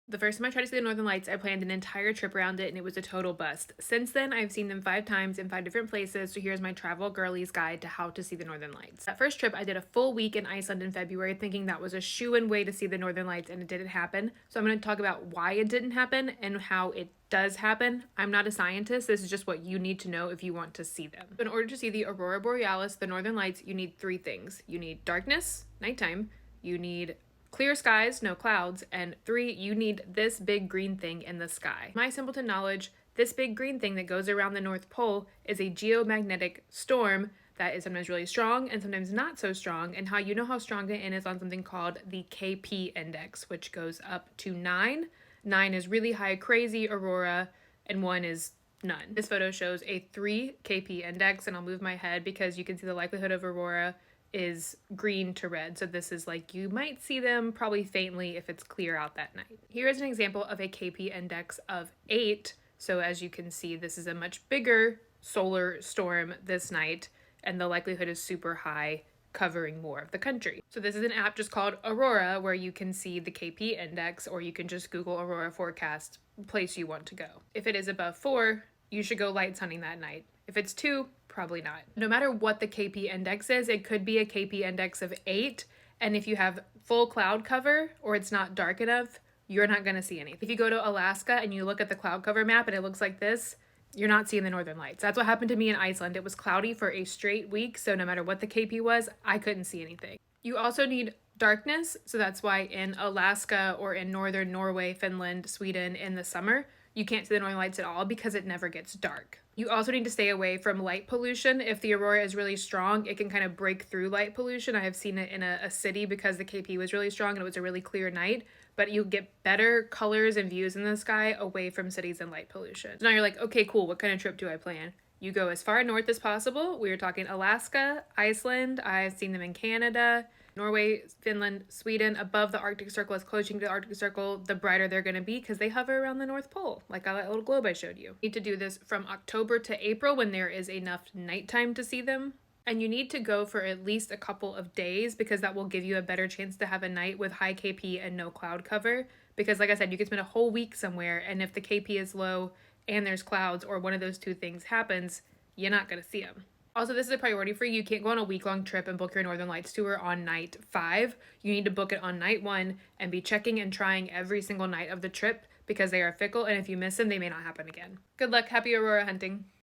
The first time I tried to see the Northern Lights, I planned an entire trip around it and it was a total bust. Since then, I've seen them 5 times in 5 different places, so here's my travel girlies guide to how to see the Northern Lights. That first trip, I did a full week in Iceland in February, thinking that was a shoo-in way to see the Northern Lights, and it didn't happen. So I'm going to talk about why it didn't happen and how it does happen. I'm not a scientist, this is just what you need to know if you want to see them. In order to see the aurora borealis, the Northern Lights, you need 3 things. You need darkness, nighttime, you need clear skies, no clouds, and 3, you need this big green thing in the sky. My simpleton knowledge, this big green thing that goes around the North Pole is a geomagnetic storm that is sometimes really strong and sometimes not so strong, and how you know how strong it is on something called the KP index, which goes up to 9. 9 is really high, crazy aurora, and 1 is none. This photo shows a 3 KP index, and I'll move my head because you can see the likelihood of aurora is green to red. So this is like you might see them probably faintly if it's clear out that night. Here is an example of a KP index of 8. So as you can see, this is a much bigger solar storm this night, and the likelihood is super high, covering more of the country. So this is an app just called Aurora where you can see the KP index, or you can just Google Aurora forecast place you want to go. If it is above 4, you should go lights hunting that night. If it's 2, probably not. No matter what the KP index is, it could be a KP index of 8, and if you have full cloud cover or it's not dark enough, you're not going to see anything. If you go to Alaska and you look at the cloud cover map and it looks like this, you're not seeing the Northern Lights. That's what happened to me in Iceland. It was cloudy for a straight week, so no matter what the KP was, I couldn't see anything. You also need darkness, so that's why in Alaska or in northern Norway, Finland, Sweden in the summer, you can't see the Northern Lights at all because it never gets dark. You also need to stay away from light pollution. If the aurora is really strong, it can kind of break through light pollution. I have seen it in a city because the KP was really strong and it was a really clear night, but you get better colors and views in the sky away from cities and light pollution. So now you're like, okay, cool, what kind of trip do I plan? You go as far north as possible. We are talking Alaska, Iceland. I've seen them in Canada, Norway, Finland, Sweden. Above the Arctic Circle, as closer to the Arctic Circle, the brighter they're going to be because they hover around the North Pole, like on that little globe I showed you. You need to do this from October to April when there is enough nighttime to see them. And you need to go for at least a couple of days because that will give you a better chance to have a night with high KP and no cloud cover. Because like I said, you can spend a whole week somewhere, and if the KP is low and there's clouds or one of those 2 things happens, you're not going to see them. Also, this is a priority for you. You can't go on a week-long trip and book your Northern Lights tour on night 5. You need to book it on night 1 and be checking and trying every single night of the trip because they are fickle, and if you miss them, they may not happen again. Good luck. Happy aurora hunting.